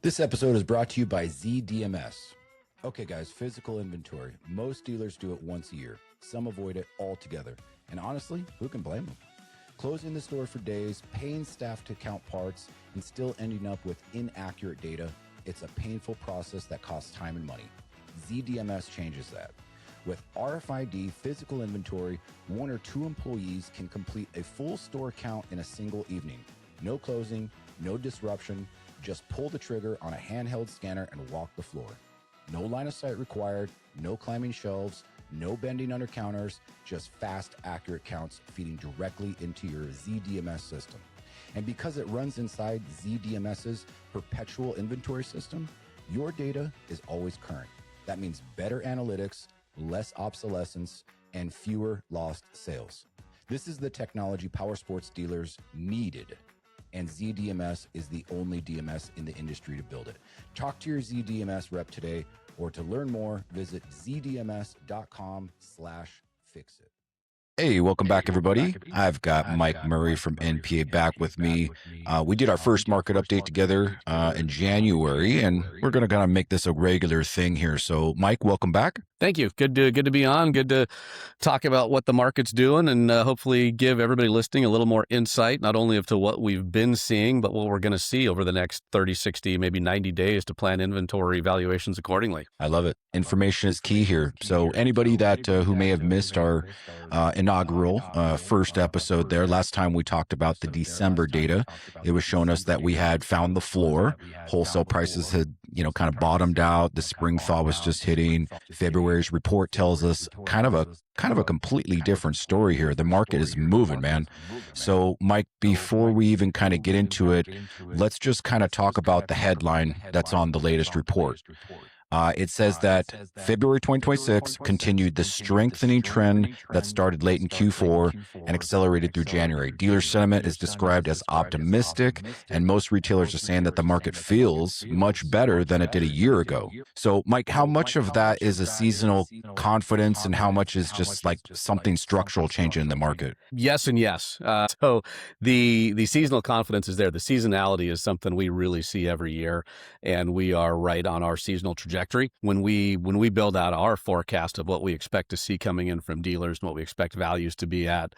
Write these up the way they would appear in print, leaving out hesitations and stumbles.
This episode is brought to you by ZDMS. Okay, guys, physical inventory. Most dealers do it once a year. Some avoid it altogether. And honestly, who can blame them? Closing the store for days, paying staff to count parts, and still ending up with inaccurate data, it's a painful process that costs time and money. ZDMS changes that. With RFID physical inventory, 1 or 2 employees can complete a full store count in a single evening. No closing, no disruption, just pull the trigger on a handheld scanner and walk the floor. No line of sight required, no climbing shelves, no bending under counters, just fast, accurate counts feeding directly into your ZDMS system. And because it runs inside ZDMS's perpetual inventory system, your data is always current. That means better analytics, less obsolescence, and fewer lost sales. This is the technology Powersports dealers needed, and ZDMS is the only DMS in the industry to build it. Talk to your ZDMS rep today, or to learn more, visit zdms.com/fixit. Hey, welcome back, everybody. I've got Mike Murray from NPA back with me. We did our first market update together in January, and we're going to kind of make this a regular thing here. So, Mike, welcome back. Thank you. Good to be on. Good to talk about what the market's doing, and hopefully give everybody listening a little more insight, not only to what we've been seeing, but what we're going to see over the next 30, 60, maybe 90 days to plan inventory valuations accordingly. I love it. Information is key here. So anybody that who may have missed our inaugural first episode there, last time we talked about the December data, it was showing us that we had found the floor. Wholesale prices had, kind of bottomed out. The spring thaw was just hitting. February's report tells us kind of a completely different story here. The market is moving, man. So, Mike, before we even kind of get into it, let's just kind of talk about the headline that's on the latest report. It says that February 2026 continued the strengthening trend that started late in Q4 and accelerated through January. Dealer sentiment is described as optimistic, and most retailers are saying that the market feels much better than it did a year ago. So, Mike, how much of that is a seasonal confidence, and how much is just like something structural changing in the market? Yes and yes. So the seasonal confidence is there. The seasonality is something we really see every year, and we are right on our seasonal trajectory. When we build out our forecast of what we expect to see coming in from dealers and what we expect values to be at,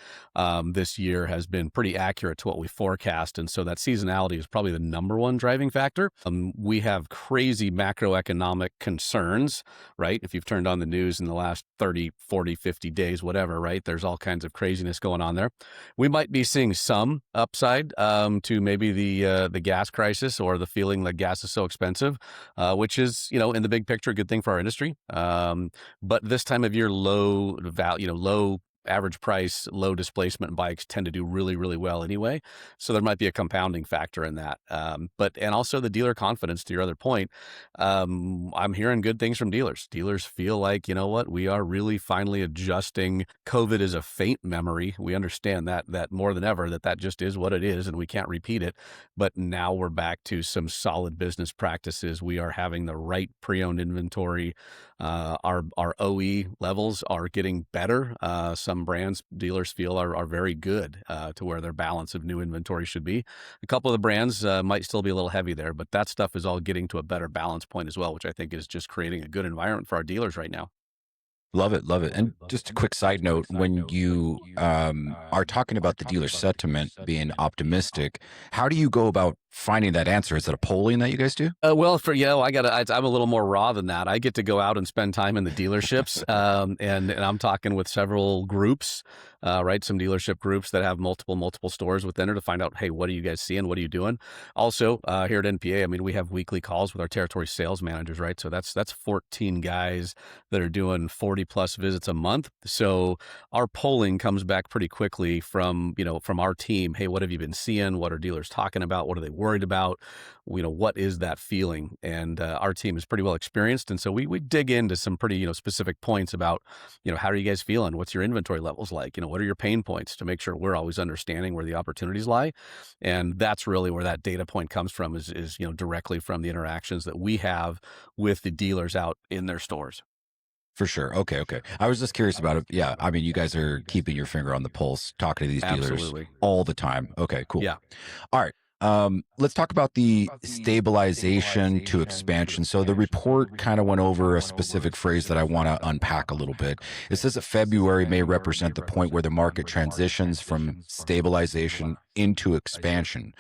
this year has been pretty accurate to what we forecast. And so that seasonality is probably the number one driving factor. We have crazy macroeconomic concerns, right? If you've turned on the news in the last 30, 40, 50 days, whatever, right? There's all kinds of craziness going on there. We might be seeing some upside to maybe the gas crisis, or the feeling that gas is so expensive, which is, in the big picture, a good thing for our industry. But this time of year, low average price, low displacement bikes tend to do really, really well anyway. So there might be a compounding factor in that. And also the dealer confidence, to your other point. I'm hearing good things from dealers. Dealers feel like, we are really finally adjusting. COVID is a faint memory. We understand that more than ever, that just is what it is and we can't repeat it. But now we're back to some solid business practices. We are having the right pre-owned inventory. Our OE levels are getting better. Some brands dealers feel are very good to where their balance of new inventory should be. A couple of the brands might still be a little heavy there, but that stuff is all getting to a better balance point as well, which I think is just creating a good environment for our dealers right now. Love it. And just a quick side note, when you are talking about the dealer sentiment being optimistic, how do you go about finding that answer? Is it a polling that you guys do? I'm a little more raw than that. I get to go out and spend time in the dealerships, and I'm talking with several groups, right? Some dealership groups that have multiple stores within it, to find out, hey, what are you guys seeing? What are you doing? Also, here at NPA, we have weekly calls with our territory sales managers, right? So that's 14 guys that are doing 40 plus visits a month. So our polling comes back pretty quickly from our team. Hey, what have you been seeing? What are dealers talking about? What are they worried about? What is that feeling? And our team is pretty well experienced. And so we dig into some pretty, specific points about, how are you guys feeling? What's your inventory levels like? What are your pain points, to make sure we're always understanding where the opportunities lie. And that's really where that data point comes from, is directly from the interactions that we have with the dealers out in their stores. For sure. Okay. I was just curious about it. Yeah. You guys are keeping your finger on the pulse, talking to these dealers all the time. Okay, cool. Yeah. All right. Let's talk about the stabilization to expansion. So the report kind of went over a specific phrase that I want to unpack a little bit. It says that February may represent the point where the market transitions from stabilization into expansion.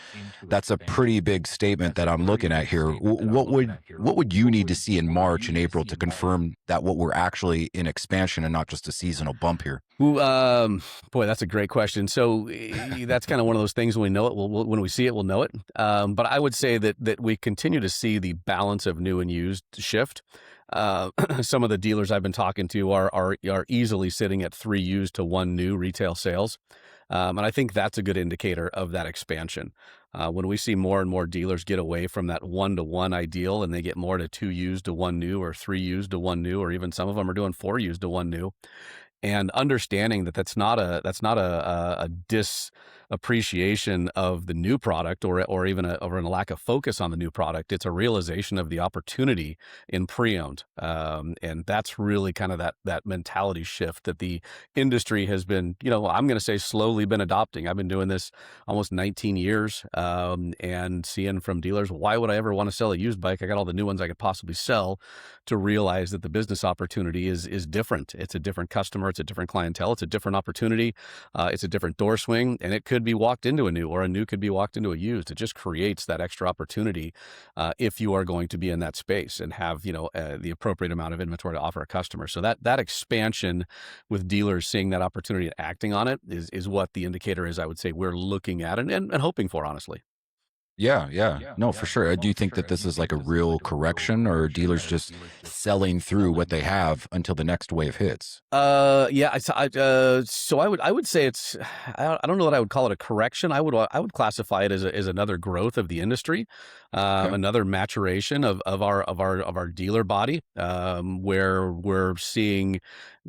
That's a pretty big statement that I'm looking at here. What would you need to see in March and April to confirm that what we're actually in expansion and not just a seasonal bump here? Ooh, boy, that's a great question. So that's kind of one of those things when we know it, when we see it, we'll know it. But I would say that we continue to see the balance of new and used shift. Some of the dealers I've been talking to are easily sitting at 3 used to 1 new retail sales. And I think that's a good indicator of that expansion. When we see more and more dealers get away from that 1-to-1 ideal and they get more to 2 used to 1 new, or 3 used to 1 new, or even some of them are doing 4 used to 1 new, and understanding that that's not a disappreciation of the new product, or even a lack of focus on the new product. It's a realization of the opportunity in pre-owned, and that's really kind of that mentality shift that the industry has been, I'm going to say, slowly been adopting. I've been doing this almost 19 years, and seeing from dealers, why would I ever want to sell a used bike? I got all the new ones I could possibly sell. To realize that the business opportunity is different. It's a different customer. It's a different clientele. It's a different opportunity. It's a different door swing, and it could be walked into a new, or a new could be walked into a used. It just creates that extra opportunity if you are going to be in that space and have the appropriate amount of inventory to offer a customer. So that expansion with dealers seeing that opportunity and acting on it is what the indicator is. I would say we're looking at and hoping for, honestly. Yeah. No, for sure. Do you think that this is like a real correction, or are dealers just selling through what they have until the next wave hits? Yeah. So I would say it's. I don't know that I would call it a correction. I would classify it as another growth of the industry, Okay. another maturation of our dealer body, where we're seeing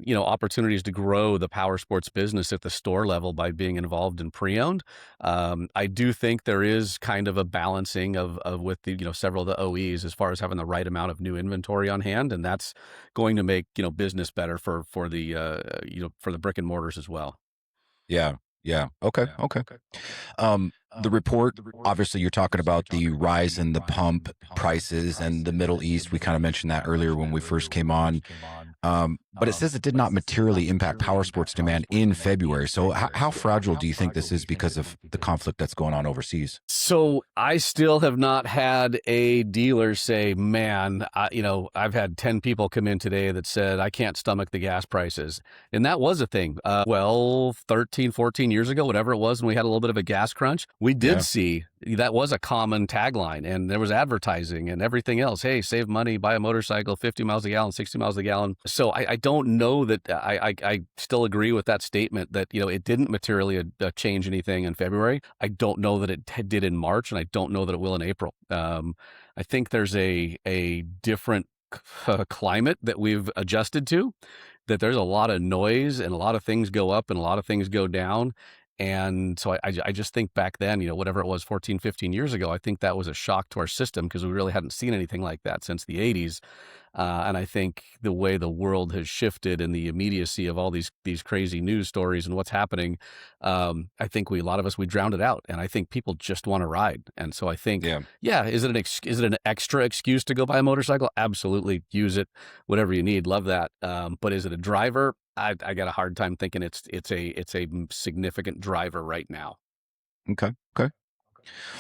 opportunities to grow the power sports business at the store level by being involved in pre-owned. I do think there is kind of a balancing of with the several of the OEs as far as having the right amount of new inventory on hand, and that's going to make business better for the for the brick and mortars as well. Yeah. Okay. The report, obviously, you're talking about the rise in the pump prices and the Middle East. We kind of mentioned that earlier when we first came on. But it says it did not materially impact power sports demand in February. So how fragile do you think this is because of the conflict that's going on overseas? So I still have not had a dealer say, man, I've had 10 people come in today that said, I can't stomach the gas prices. And that was a thing. 13, 14 years ago, whatever it was, when we had a little bit of a gas crunch, we did see that was a common tagline, and there was advertising and everything else. Hey, save money, buy a motorcycle, 50 miles a gallon, 60 miles a gallon. So I don't know that I still agree with that statement that, it didn't materially change anything in February. I don't know that it did in March, and I don't know that it will in April. I think there's a different climate that we've adjusted to, that there's a lot of noise and a lot of things go up and a lot of things go down. And so I just think back then, whatever it was 14, 15 years ago, I think that was a shock to our system because we really hadn't seen anything like that since the 80s. And I think the way the world has shifted and the immediacy of all these crazy news stories and what's happening, I think a lot of us, we drowned it out. And I think people just want to ride. And so I think, is it an extra excuse to go buy a motorcycle? Absolutely. Use it, whatever you need. Love that. But is it a driver? I got a hard time thinking it's a significant driver right now. Okay.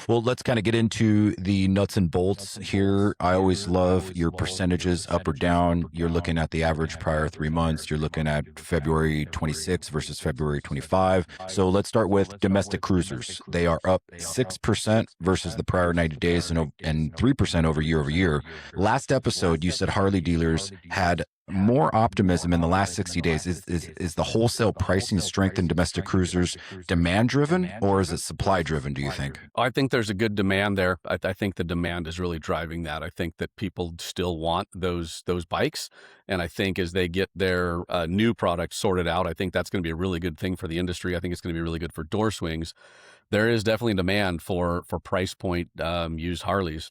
Well, let's kind of get into the nuts and bolts here. I always love your percentages up or down. You're looking at the average prior 3 months. You're looking at February 26 versus February 25. So let's start with domestic cruisers. They are up 6% versus the prior 90 days and 3% over year. Last episode, you said Harley dealers had more optimism in the last 60 days. Is the wholesale pricing strength in domestic cruisers demand driven, or is it supply driven, do you think? I think there's a good demand there. I think the demand is really driving that. I think that people still want those bikes. And I think as they get their new product sorted out, I think that's going to be a really good thing for the industry. I think it's going to be really good for door swings. There is definitely demand for price point used Harleys.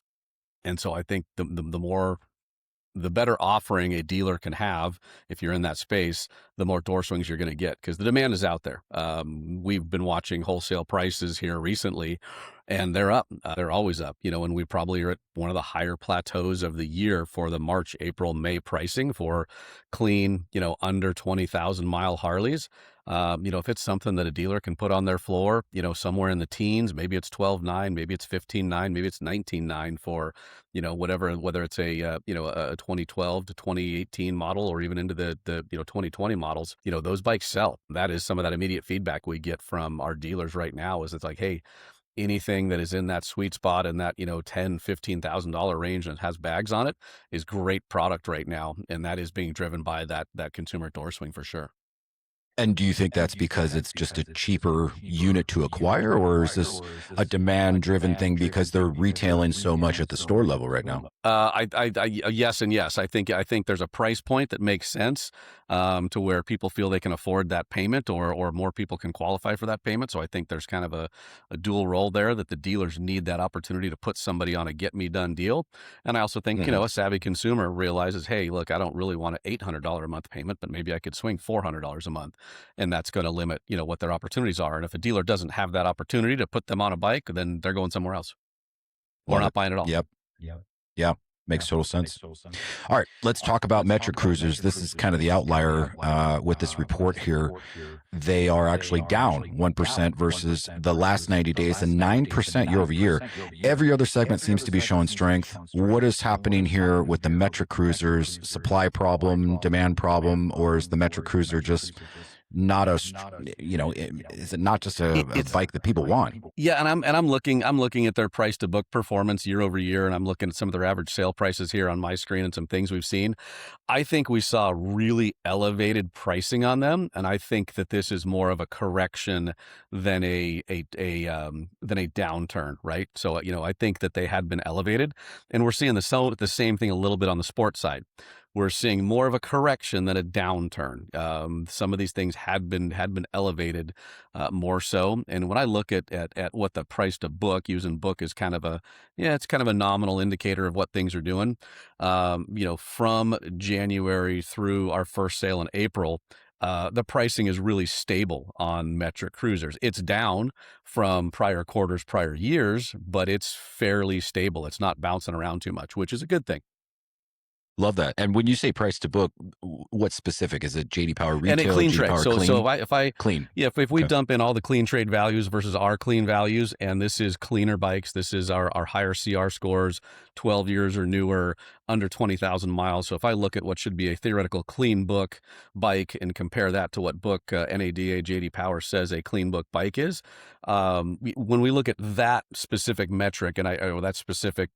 And so I think the better offering a dealer can have, if you're in that space, the more door swings you're going to get, because the demand is out there. We've been watching wholesale prices here recently, and they're up. They're always up, and we probably are at one of the higher plateaus of the year for the March, April, May pricing for clean, under 20,000 mile Harleys. If it's something that a dealer can put on their floor, somewhere in the teens, maybe it's 12.9, maybe it's 15.9, maybe it's 19.9 for, whatever, whether it's a 2012 to 2018 model or even into the 2020 models, those bikes sell. That is some of that immediate feedback we get from our dealers right now is it's like, hey, anything that is in that sweet spot in that, $10,000-$15,000 range and has bags on it is great product right now. And that is being driven by that consumer door swing for sure. And do you think that's because it's just a cheaper unit to acquire, or is this a demand-driven thing because they're retailing so much at the store level right now? Yes and yes. I think there's a price point that makes sense to where people feel they can afford that payment, or more people can qualify for that payment. So I think there's kind of a dual role there that the dealers need that opportunity to put somebody on a get-me-done deal. And I also think a savvy consumer realizes, hey, look, I don't really want an $800 a month payment, but maybe I could swing $400 a month. And that's going to limit, what their opportunities are. And if a dealer doesn't have that opportunity to put them on a bike, then they're going somewhere else or not buying at all. Yep. Yeah. Makes total sense. All right, let's talk about metric cruisers. This is kind of the outlier with this report here. They are actually down 1% versus the last 90 days and 9% year over year. Every other segment seems to be showing strength. What is happening here with the metric cruisers? Supply problem, demand problem, or is the metric cruiser just not is it not just a bike that people want? Yeah, and I'm looking at their price to book performance year over year, and I'm looking at some of their average sale prices here on my screen and some things we've seen. I think we saw really elevated pricing on them, and I think that this is more of a correction than a downturn, right? So I think that they had been elevated, and we're seeing the same thing a little bit on the sports side. We're seeing more of a correction than a downturn. Some of these things had been elevated more so. And when I look at what the price to book, using book is kind of a nominal indicator of what things are doing. From January through our first sale in April, the pricing is really stable on metric cruisers. It's down from prior quarters, prior years, but it's fairly stable. It's not bouncing around too much, which is a good thing. Love that. And when you say price to book, what's specific? Is it JD Power retail? And a clean trade. So clean. Yeah, if we dump in all the clean trade values versus our clean values, and this is cleaner bikes, this is our higher CR scores, 12 years or newer, under 20,000 miles. So if I look at what should be a theoretical clean book bike and compare that to what book NADA JD Power says a clean book bike is, when we look at that specific metric and that specific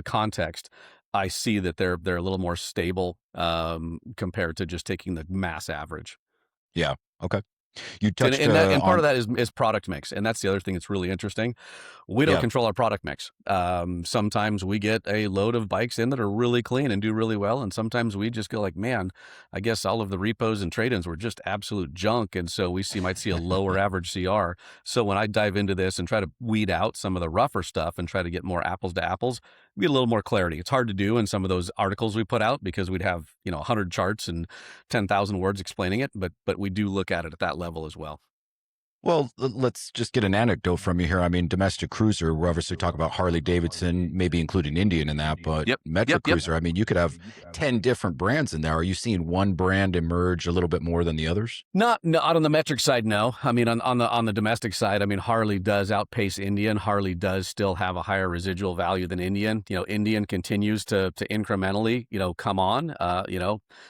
context, I see that they're a little more stable compared to just taking the mass average. Yeah. Okay. You touched and part of that is product mix, and that's the other thing that's really interesting. We don't control our product mix. Sometimes we get a load of bikes in that are really clean and do really well, and sometimes we just go like, man, I guess all of the repos and trade-ins were just absolute junk, and so might see a lower average CR. So when I dive into this and try to weed out some of the rougher stuff and try to get more apples to apples, we get a little more clarity. It's hard to do in some of those articles we put out because we'd have 100 charts and 10,000 words explaining it, but we do look at it at that level as well. Well, let's just get an anecdote from you here. I mean, domestic cruiser, we're obviously talking about Harley-Davidson, maybe including Indian in that, but metric cruiser, I mean, you could have 10 different brands in there. Are you seeing one brand emerge a little bit more than the others? Not on the metric side, no. I mean, on the domestic side, I mean, Harley does outpace Indian. Harley does still have a higher residual value than Indian. Indian continues to incrementally, come on.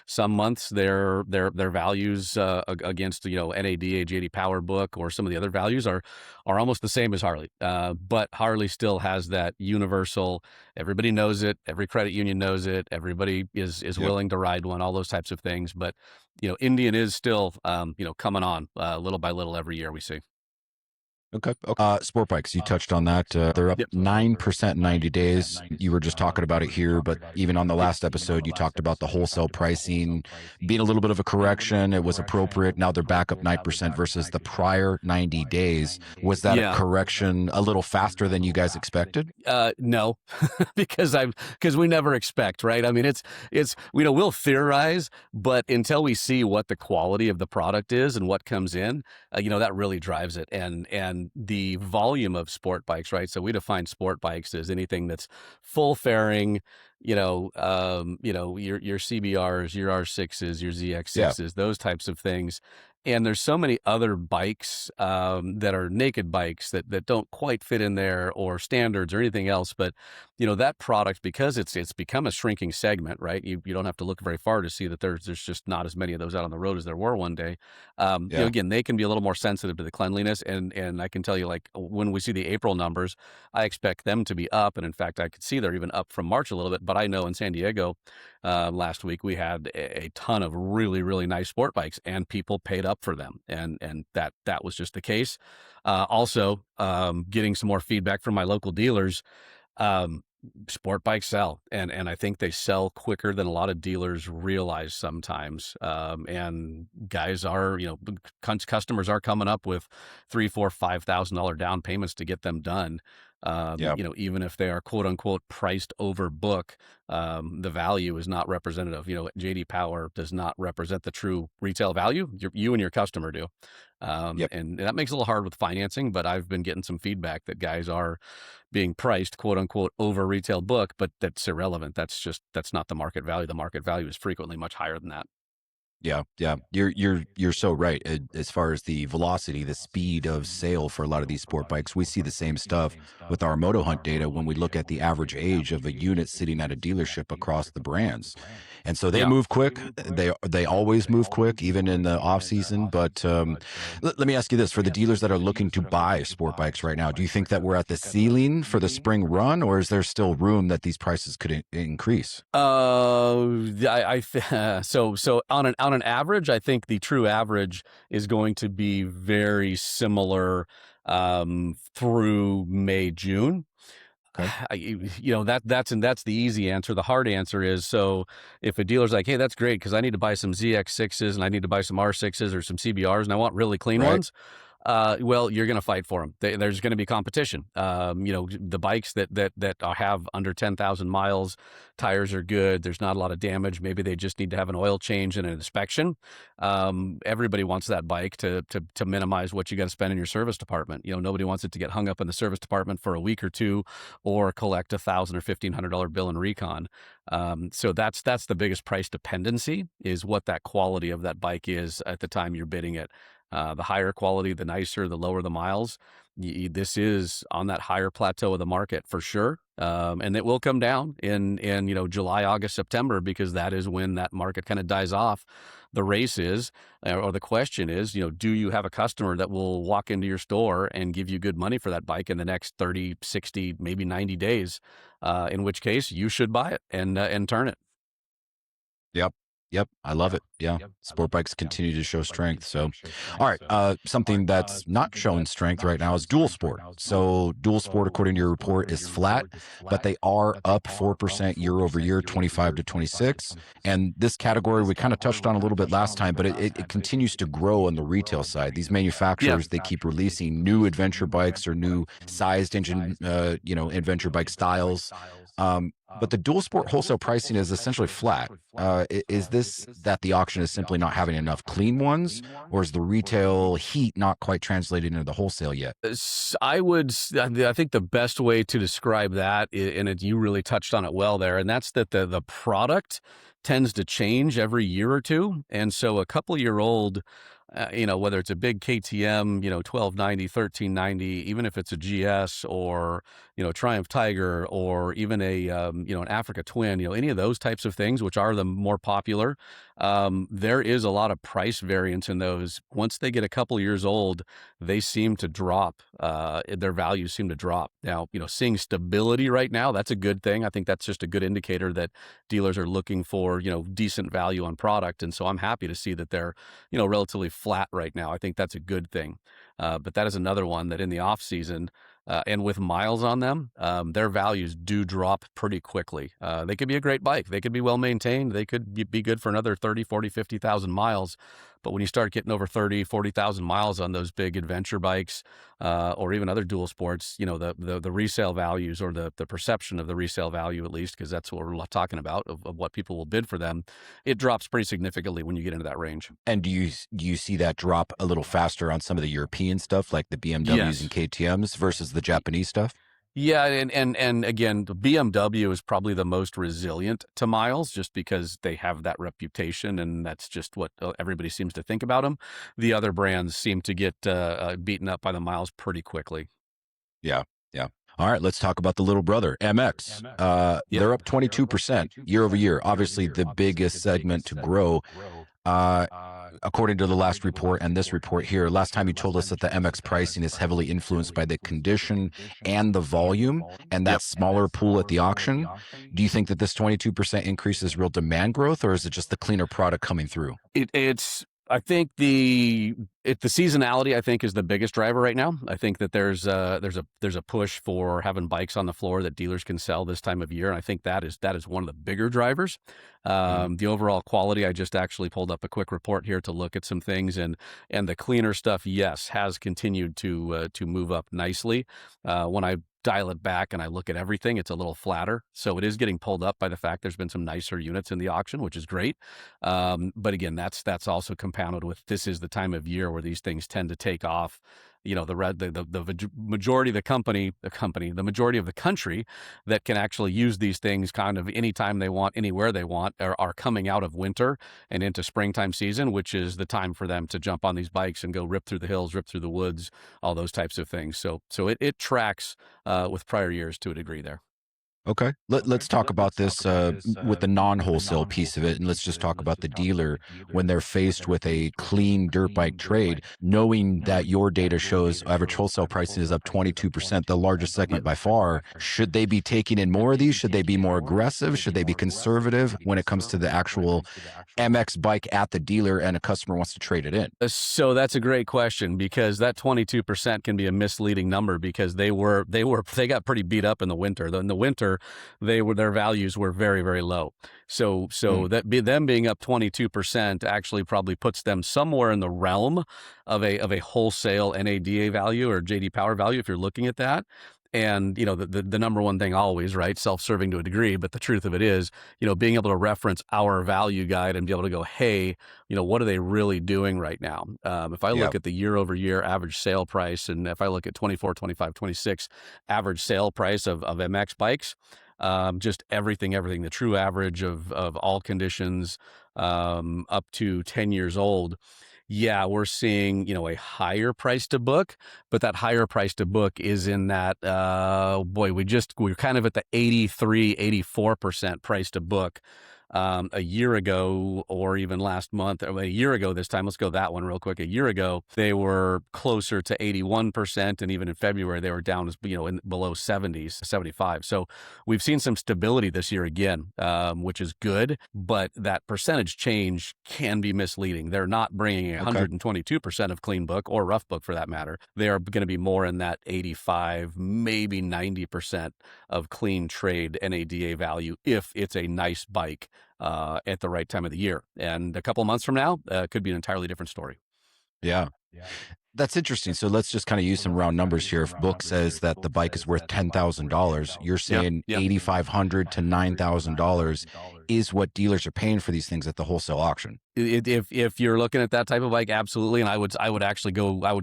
Some months their values against NADA JD Power book or some of the other values are almost the same as Harley. But Harley still has that universal, everybody knows it, every credit union knows it, everybody is willing to ride one, all those types of things. But, Indian is still, coming on little by little every year we see. Okay. Sport bikes, you touched on that. They're up 9% in 90 days. You were just talking about it here, but even on the last episode, you talked about the wholesale pricing being a little bit of a correction. It was appropriate. Now they're back up 9% versus the prior 90 days. Was that a correction a little faster than you guys expected? No, because we never expect, right? I mean, it's we'll theorize, but until we see what the quality of the product is and what comes in, that really drives it. And and the volume of sport bikes, right? So we define sport bikes as anything that's full fairing, your CBRs, your R6s, your Yeah. ZX6s, those types of things. And there's so many other bikes that are naked bikes that don't quite fit in there, or standards or anything else. But that product, because it's become a shrinking segment, right? You don't have to look very far to see that there's just not as many of those out on the road as there were one day. Yeah. Again, they can be a little more sensitive to the cleanliness, and I can tell you, like, when we see the April numbers, I expect them to be up, and in fact, I could see they're even up from March a little bit. But I know in San Diego last week we had a ton of really, really nice sport bikes, and people paid up for them, and that was just the case. Also, getting some more feedback from my local dealers. Um, Sport bikes sell, and I think they sell quicker than a lot of dealers realize sometimes. And guys are, customers are coming up with $3, $4, $5,000 down payments to get them done. Yeah. Even if they are quote unquote priced over book, the value is not representative. JD Power does not represent the true retail value. You and your customer do. Yep. And that makes it a little hard with financing, but I've been getting some feedback that guys are being priced quote unquote over retail book, but that's irrelevant. That's not the market value. The market value is frequently much higher than that. Yeah, yeah, you're so right. As far as the velocity, the speed of sale for a lot of these sport bikes, we see the same stuff with our Moto Hunt data when we look at the average age of a unit sitting at a dealership across the brands, and so they Yeah. move quick. They always move quick, even in the off season. But let me ask you this: for the dealers that are looking to buy sport bikes right now, do you think that we're at the ceiling for the spring run, or is there still room that these prices could increase? So on an average, I think the true average is going to be very similar through May, June. Okay. That's the easy answer. The hard answer is, so if a dealer's like, hey, that's great because I need to buy some ZX6s and I need to buy some R6s or some CBRs and I want really clean Right. ones. Well, you're going to fight for them. There's going to be competition. The bikes that have under 10,000 miles, tires are good. There's not a lot of damage. Maybe they just need to have an oil change and an inspection. Everybody wants that bike to minimize what you got to spend in your service department. Nobody wants it to get hung up in the service department for a week or two, or collect $1,000 or $1,500 bill in recon. So that's the biggest price dependency, is what that quality of that bike is at the time you're bidding it. The higher quality, the nicer, the lower the miles. This is on that higher plateau of the market for sure. And it will come down in July, August, September, because that is when that market kind of dies off. The race is, or the question is, do you have a customer that will walk into your store and give you good money for that bike in the next 30, 60, maybe 90 days? In which case you should buy it and turn it. Yep. Yep. I love it. Yeah. Sport bikes continue to show strength. So, all right. Something that's not showing strength right now is dual sport. So, dual sport, according to your report, is flat, but they are up 4% year over year, 25 to 26. And this category we kind of touched on a little bit last time, but it continues to grow on the retail side. These manufacturers, they keep releasing new adventure bikes or new sized engine, adventure bike styles. But the dual sport wholesale pricing is essentially flat. Is this that the auction is simply not having enough clean ones, or is the retail heat not quite translated into the wholesale yet? I think the best way to describe that, you really touched on it well there, and that's that the product tends to change every year or two. And so a couple-year-old, whether it's a big KTM, 1290, 1390, even if it's a GS or, Triumph Tiger, or even an Africa Twin, any of those types of things, which are the more popular, there is a lot of price variance in those. Once they get a couple years old, they seem to drop, their values seem to drop. Now, seeing stability right now, that's a good thing. I think that's just a good indicator that dealers are looking for, decent value on product. And so I'm happy to see that they're, relatively flat right now. I think that's a good thing. But that is another one that in the off season, and with miles on them, their values do drop pretty quickly. They could be a great bike. They could be well maintained. They could be good for another 30, 40, 50,000 miles. But when you start getting over 30, 40,000 miles on those big adventure bikes, or even other dual sports, the resale values, or the perception of the resale value, at least, because that's what we're talking about, of what people will bid for them, it drops pretty significantly when you get into that range. And do you see that drop a little faster on some of the European stuff, like the BMWs and Yes. KTMs, versus the Japanese stuff? Yeah, and again, the BMW is probably the most resilient to miles, just because they have that reputation, and that's just what everybody seems to think about them. The other brands seem to get beaten up by the miles pretty quickly. Yeah. Yeah. All right, let's talk about the little brother, MX. Yep. They're up 22% year over year. Obviously, the biggest segment to grow. Uh, According to the last report and this report here, last time you told us that the MX pricing is heavily influenced by the condition and the volume and that Yep. smaller pool at the auction. Do you think that this 22% increase is real demand growth, or is it just the cleaner product coming through? I think the seasonality, I think, is the biggest driver right now. I think that there's a push for having bikes on the floor that dealers can sell this time of year, and I think that is one of the bigger drivers. The overall quality, I just actually pulled up a quick report here to look at some things, and the cleaner stuff, yes, has continued to move up nicely. When I dial it back and I look at everything, it's a little flatter. So it is getting pulled up by the fact there's been some nicer units in the auction, which is great. But again, that's also compounded with, this is the time of year where these things tend to take off. The majority of the majority of the country that can actually use these things kind of anytime they want, anywhere they want, are coming out of winter and into springtime season, which is the time for them to jump on these bikes and go rip through the hills, rip through the woods, all those types of things. So it tracks with prior years to a degree there. Okay. Let's talk about this with the non-wholesale piece of it, and let's just talk about the dealer when they're faced with a clean dirt bike trade, knowing that your data shows average wholesale pricing is up 22%, the largest segment by far. Should they be taking in more of these? Should they be more aggressive? Should they be conservative when it comes to the actual MX bike at the dealer and a customer wants to trade it in? So that's a great question, because that 22% can be a misleading number, because they got pretty beat up in the winter. In the winter, their values were very, very low. So them being up 22% actually probably puts them somewhere in the realm of a wholesale NADA value or JD Power value, if you're looking at that. And, the number one thing always, right, self-serving to a degree, but the truth of it is, being able to reference our value guide and be able to go, hey, what are they really doing right now? If I look at the year over year average sale price, and if I look at 24, 25, 26 average sale price of MX bikes, just everything, the true average of all conditions, up to 10 years old. Yeah, we're seeing, a higher price to book, but that higher price to book is in that, we're kind of at the 83, 84% price to book. A year ago, or even last month, or a year ago this time, let's go that one real quick. A year ago, they were closer to 81%, and even in February, they were down as, below 70s, 75. So we've seen some stability this year again, which is good, but that percentage change can be misleading. They're not bringing 122% of clean book, or rough book for that matter. They are going to be more in that 85, maybe 90% of clean trade NADA value if it's a nice bike at the right time of the year. And a couple of months from now, could be an entirely different story. Yeah. That's interesting. So let's just kind of use some round numbers here. If book says that the bike is worth $10,000, you're saying $8,500 to $9,000 is what dealers are paying for these things at the wholesale auction. If you're looking at that type of bike, absolutely. And I would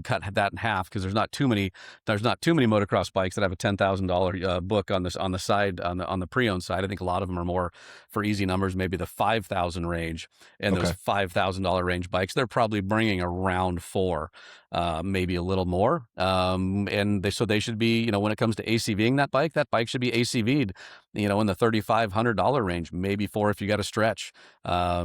cut that in half, because there's not too many motocross bikes that have a $10,000 book on the side, on the pre-owned side. I think a lot of them are more for easy numbers, maybe the 5,000 range, and those $5,000 range bikes, they're probably bringing around four, maybe a little more. And they should be, when it comes to ACVing that bike should be ACV'd, in the $3,500 range, maybe four if you got to stretch,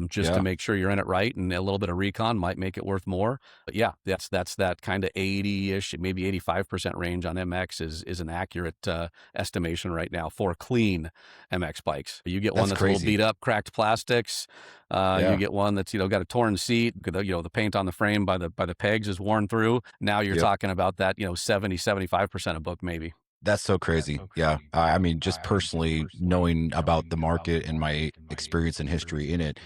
just to make sure you're in it right, and a little bit of recon might make it worth more. But yeah, that's that kind of 80-ish, maybe 85% range on MX is an accurate estimation right now for clean MX bikes. You get one that's a little beat up, cracked plastics. You get one that's got a torn seat. The paint on the frame by the pegs is worn through. Now you're talking about that 70-75% of book maybe. That's so crazy. Yeah. I mean, just personally knowing about the market and my experience and history in it,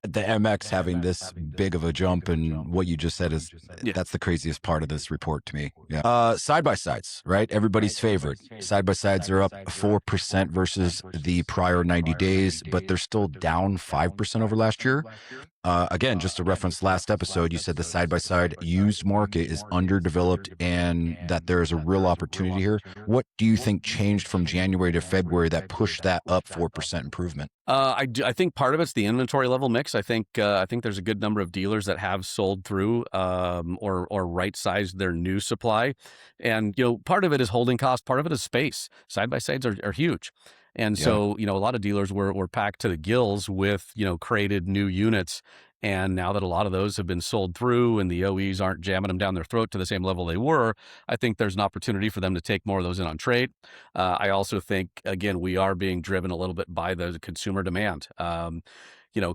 the MX having this big of a jump, and what you just said is Yeah. that's the craziest part of this report to me. Yeah. Side by sides, right? Everybody's favorite. Side by sides are up 4% versus the prior 90 days, but they're still down 5% over last year. Again, just to reference last episode, you said the side by side used market is underdeveloped and that there is a real opportunity here. What do you think changed from January to February that pushed that up 4% improvement? I think part of it's the inventory level mix. I think there's a good number of dealers that have sold through or right sized their new supply, and part of it is holding cost, part of it is space. Side by sides are huge, and Yeah. so a lot of dealers were packed to the gills with created new units. And now that a lot of those have been sold through and the OEs aren't jamming them down their throat to the same level they were, I think there's an opportunity for them to take more of those in on trade. I also think, again, we are being driven a little bit by the consumer demand.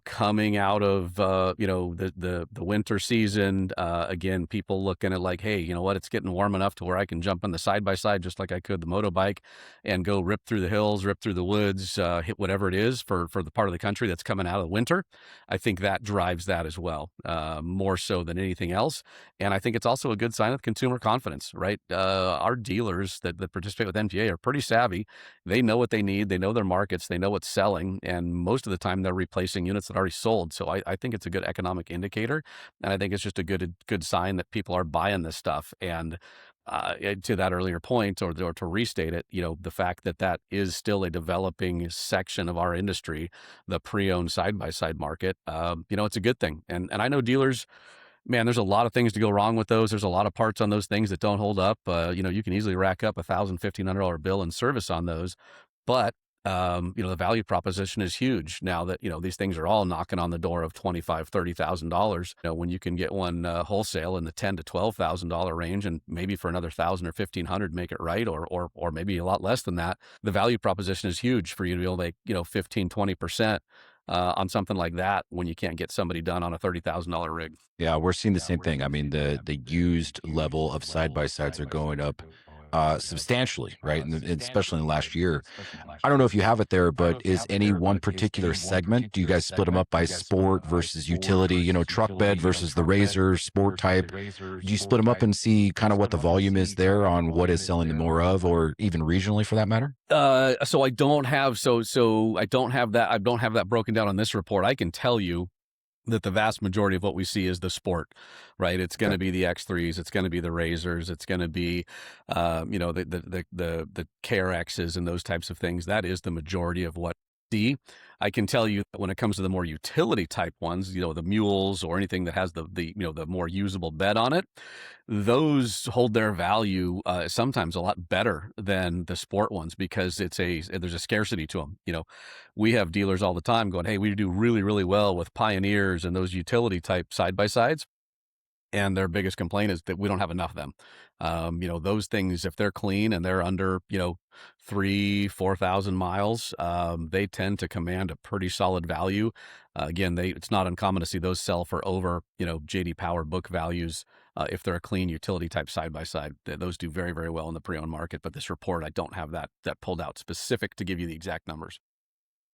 Coming out of the winter season, again, people looking at like, hey, you know what? It's getting warm enough to where I can jump on the side by side just like I could the motobike, and go rip through the hills, rip through the woods, hit whatever it is for the part of the country that's coming out of the winter. I think that drives that as well, more so than anything else. And I think it's also a good sign of consumer confidence, right? Our dealers that participate with NPA are pretty savvy. They know what they need. They know their markets. They know what's selling. And most of the time they're replacing units that already sold. So I think it's a good economic indicator. And I think it's just a good sign that people are buying this stuff. And to that earlier point, or to restate it, the fact that is still a developing section of our industry, the pre-owned side-by-side market, it's a good thing. And I know dealers, man, there's a lot of things to go wrong with those. There's a lot of parts on those things that don't hold up. You can easily rack up $1,000, $1,500 bill in service on those. But, the value proposition is huge now that, these things are all knocking on the door of $25,000, $30,000. When you can get one wholesale in the $10,000 to $12,000 range, and maybe for another $1,000 or $1,500 make it right, or maybe a lot less than that, the value proposition is huge for you to be able to make, 15, 20%. On something like that when you can't get somebody done on a $30,000 rig. Yeah, we're seeing the same thing. I mean, the used level of side by sides are going up substantially, right? And especially in the last year. I don't know if you have it there, but is any one particular segment? Do you guys split them up by sport versus utility? Truck bed versus the razor, sport type. Do you split them up and see kind of what the volume is there on what is selling the more of, or even regionally for that matter? So I don't have I don't have that broken down on this report. I can tell you that the vast majority of what we see is the sport, right? It's going to be the X3s, it's going to be the Razors, it's going to be, the KRXs and those types of things. That is the majority of what we see. I can tell you that when it comes to the more utility type ones, the mules or anything that has the more usable bed on it, those hold their value sometimes a lot better than the sport ones, because there's a scarcity to them. We have dealers all the time going, hey, we do really, really well with Pioneers and those utility type side by sides. And their biggest complaint is that we don't have enough of them. Those things, if they're clean and they're under, 4,000 miles, they tend to command a pretty solid value. Again, it's not uncommon to see those sell for over, JD Power book values. If they're a clean utility type side by side, those do very, very well in the pre-owned market. But this report, I don't have that pulled out specific to give you the exact numbers.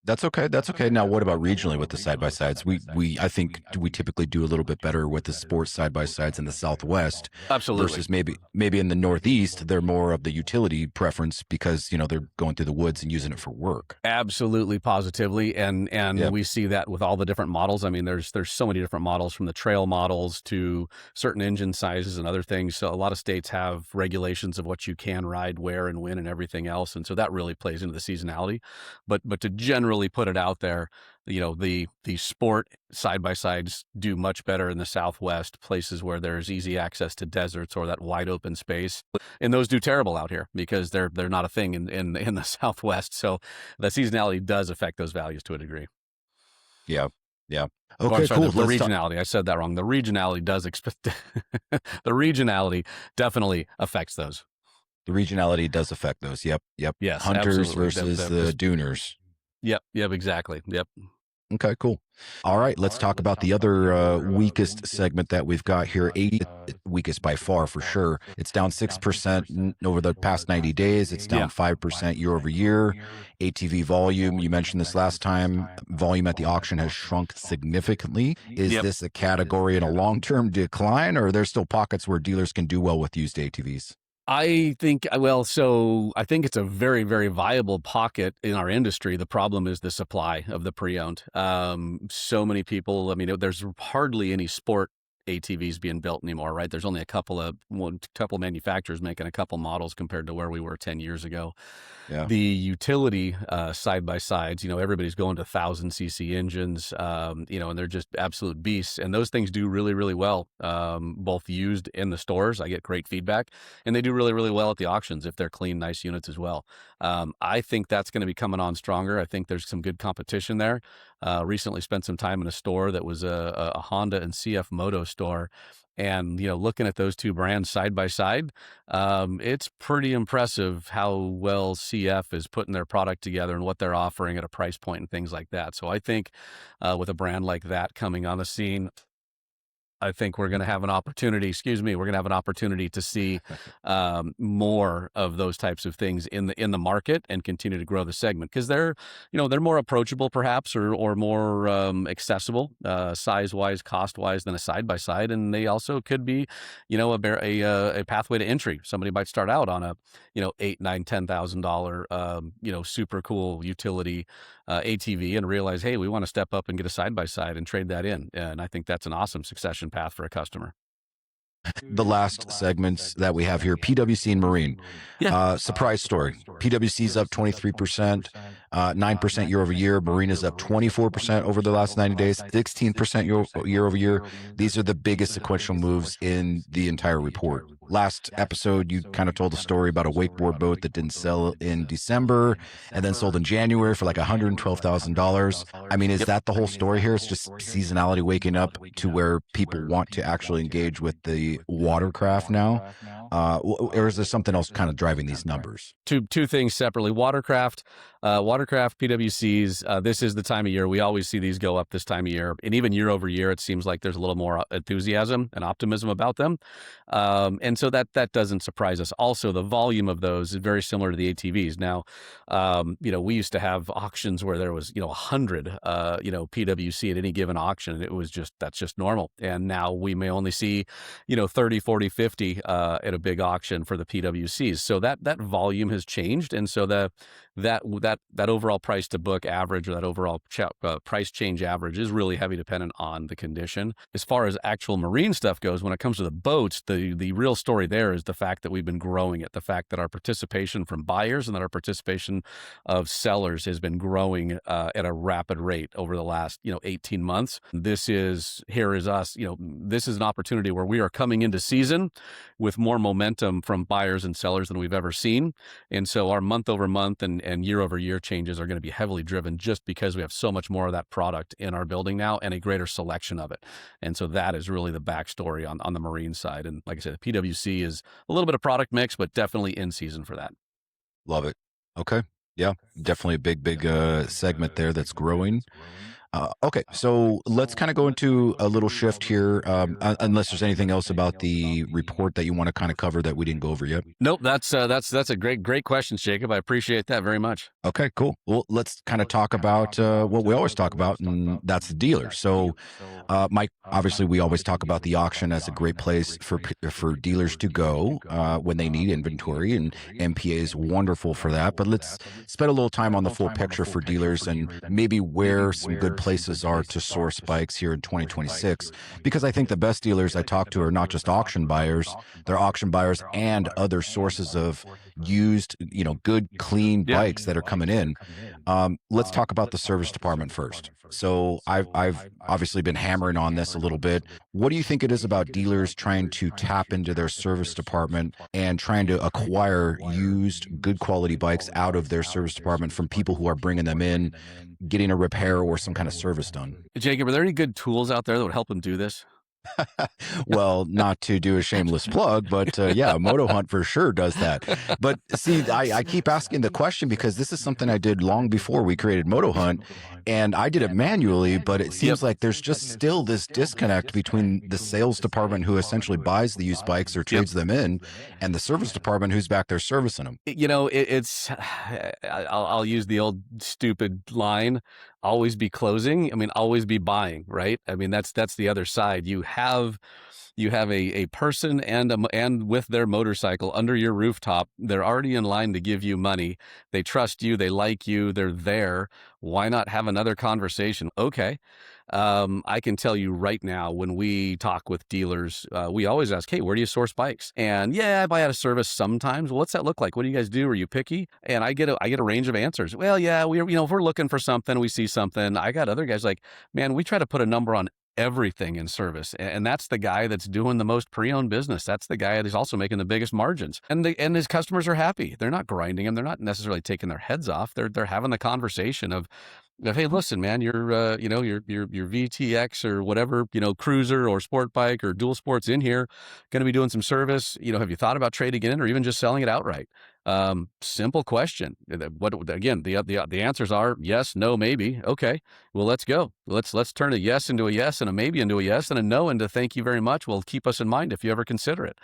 That's okay. That's okay. Now, what about regionally with the side by sides? I think we typically do a little bit better with the sports side by sides in the Southwest. Absolutely. Versus maybe in the Northeast, they're more of the utility preference because they're going through the woods and using it for work. Absolutely, positively, and we see that with all the different models. I mean, there's so many different models, from the trail models to certain engine sizes and other things. So a lot of states have regulations of what you can ride, where, and when, and everything else, and so that really plays into the seasonality. But to generally put it out there, the sport side by sides do much better in the Southwest, places where there's easy access to deserts or that wide open space, and those do terrible out here because they're not a thing in the Southwest. So the seasonality does affect those values to a degree. Yeah. Okay, cool. The regionality. I said that wrong. The regionality does the regionality definitely affects those. The regionality does affect those. Yep. Yes. Hunters absolutely. versus the Duners. Yep. Exactly. Yep. Okay, cool. All right, let's talk about the other weakest segment that we've got here. Weakest by far for sure. It's down 6% over the past 90 days. It's down 5% year over year. ATV volume, you mentioned this last time, volume at the auction has shrunk significantly. Is Yep. this a category in a long-term decline, or are there still pockets where dealers can do well with used ATVs? I think, so I think it's a very, very viable pocket in our industry. The problem is the supply of the pre-owned. So many people, I mean, there's hardly any sport ATVs being built anymore, right? There's only a couple of manufacturers making a couple models compared to where we were 10 years ago. Yeah. The utility side by sides, everybody's going to 1,000 cc engines, and they're just absolute beasts. And those things do really, really well, both used in the stores. I get great feedback, and they do really, really well at the auctions if they're clean, nice units as well. I think that's going to be coming on stronger. I think there's some good competition there. Recently spent some time in a store that was a Honda and CFMoto store. And, looking at those two brands side by side, it's pretty impressive how well CF is putting their product together and what they're offering at a price point and things like that. So I think with a brand like that coming on the scene, I think we're going to have an opportunity, we're going to have an opportunity to see more of those types of things in the market and continue to grow the segment, because they're more approachable perhaps, or more accessible size wise, cost wise than a side by side, and they also could be a pathway to entry. Somebody might start out on a $8, $9, $10,000 super cool utility ATV and realize, hey, we want to step up and get a side by side and trade that in, and I think that's an awesome succession path for a customer. The last segments that we have here, PWC and Marine. Surprise story. PWC is up 23%, 9% year over year. Marine is up 24% over the last 90 days, 16% year over year. These are the biggest sequential moves in the entire report. Last episode, you kind of told a story about a wakeboard boat that didn't sell in December and then sold in January for like $112,000. I mean, is that the whole story here? It's just seasonality waking up to where people want to actually engage with the watercraft now? Or is there something else kind of driving these numbers? Two things separately. Watercraft PWCs, this is the time of year. We always see these go up this time of year. And even year over year, it seems like there's a little more enthusiasm and optimism about them. And so that doesn't surprise us. Also, the volume of those is very similar to the ATVs. Now, we used to have auctions where there was, 100, PWC at any given auction. It was that's just normal. And now we may only see, 30, 40, 50 at a big auction for the PWCs. So that volume has changed. And so that overall price to book average, or that overall price change average, is really heavy dependent on the condition. As far as actual marine stuff goes, when it comes to the boats, the real story there is the fact that we've been growing it, the fact that our participation from buyers and that our participation of sellers has been growing at a rapid rate over the last 18 months. This is an opportunity where we are coming into season with more momentum from buyers and sellers than we've ever seen. And so our month over month and year over year changes are going to be heavily driven just because we have so much more of that product in our building now and a greater selection of it. And so that is really the backstory on the marine side. And like I said, the PWC is a little bit of product mix, but definitely in season for that. Love it. Okay. Yeah, definitely a big segment there that's growing. Okay, so let's kind of go into a little shift here, unless there's anything else about the report that you want to kind of cover that we didn't go over yet. Nope, that's a great question, Jacob. I appreciate that very much. Okay, cool. Well, let's kind of talk about what we always talk about, and that's the dealer. So, Mike, obviously, we always talk about the auction as a great place for dealers to go when they need inventory, and NPA is wonderful for that. But let's spend a little time on the full picture for dealers and maybe where some good places are to source bikes here in 2026, because I think the best dealers I talk to are not just auction buyers, they're auction buyers and other sources of used, good, clean bikes that are coming in. Let's talk about the service department first. So I've obviously been hammering on this a little bit. What do you think it is about dealers trying to tap into their service department and trying to acquire used, good quality bikes out of their service department from people who are bringing them in, getting a repair or some kind of service done? Jacob, are there any good tools out there that would help them do this? Well, not to do a shameless plug, but yeah, Moto Hunt for sure does that. But see, I keep asking the question because this is something I did long before we created Moto Hunt, and I did it manually, but it Yep. seems like there's just still this disconnect between the sales department who essentially buys the used bikes or Yep. trades them in, and the service department who's back there servicing them. It's I'll use the old stupid line, always be closing. I mean, always be buying, right? I mean, that's the other side. You have a person and with their motorcycle under your rooftop. They're already in line to give you money. They trust you. They like you. They're there. Why not have another conversation? Okay. I can tell you right now, when we talk with dealers, we always ask, hey, where do you source bikes? And yeah, I buy out of service sometimes. Well, what's that look like? What do you guys do? Are you picky? And I get a range of answers. Well, yeah, if we're looking for something, we see something. I got other guys like, man, we try to put a number on everything in service, and that's the guy that's doing the most pre-owned business. That's the guy that's also making the biggest margins, and his customers are happy. They're not grinding him. They're not necessarily taking their heads off. They're having the conversation of, hey, listen, man, your VTX or whatever, cruiser or sport bike or dual sports in here, going to be doing some service. Have you thought about trading it in or even just selling it outright? Simple question. What again? The answers are yes, no, maybe. Okay, well, let's go. Let's turn a yes into a yes and a maybe into a yes and a no into thank you very much. Well, keep us in mind if you ever consider it.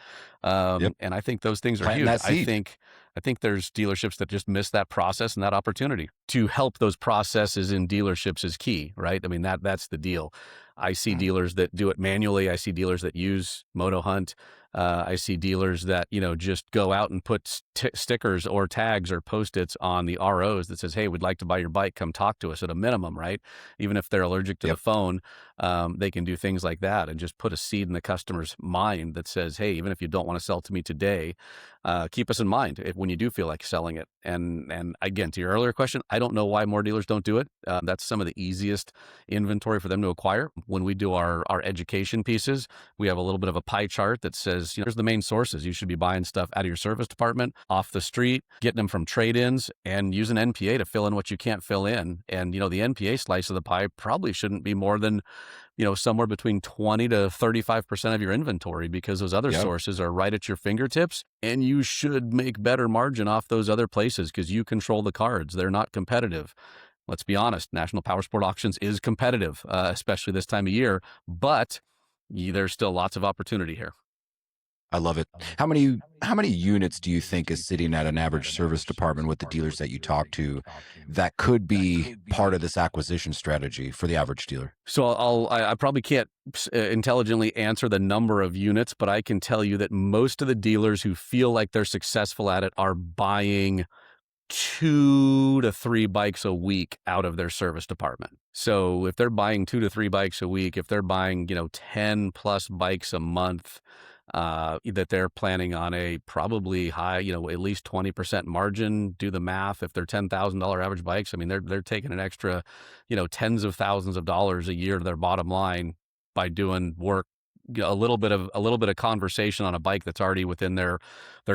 Yep, And I think those things are planting huge. that seed. I think there's dealerships that just miss that process and that opportunity. To help those processes in dealerships is key, right? I mean, that's the deal. I see dealers that do it manually. I see dealers that use Moto Hunt. I see dealers that, just go out and put stickers or tags or Post-its on the ROs that says, hey, we'd like to buy your bike. Come talk to us at a minimum, right? Even if they're allergic to the Yep. phone, they can do things like that and just put a seed in the customer's mind that says, hey, even if you don't want to sell to me today, keep us in mind when you do feel like selling it. And again, to your earlier question, I don't know why more dealers don't do it. That's some of the easiest inventory for them to acquire. When we do our education pieces, we have a little bit of a pie chart that says, here's the main sources. You should be buying stuff out of your service department, off the street, getting them from trade-ins, and use an NPA to fill in what you can't fill in. And, the NPA slice of the pie probably shouldn't be more than, somewhere between 20 to 35% of your inventory, because those other Yep. sources are right at your fingertips, and you should make better margin off those other places because you control the cards. They're not competitive. Let's be honest, National Powersport Auctions is competitive, especially this time of year, but there's still lots of opportunity here. I love it. How many units do you think is sitting at an average service department with the dealers that you talk to that could be part of this acquisition strategy for the average dealer? So I probably can't intelligently answer the number of units, but I can tell you that most of the dealers who feel like they're successful at it are buying 2 to 3 bikes a week out of their service department. So if they're buying 2 to 3 bikes a week, if they're buying, 10 plus bikes a month, that they're planning on a probably high, at least 20% margin. Do the math. If they're $10,000 average bikes, I mean, they're taking an extra, tens of thousands of dollars a year to their bottom line by doing work, a little bit of conversation on a bike that's already within their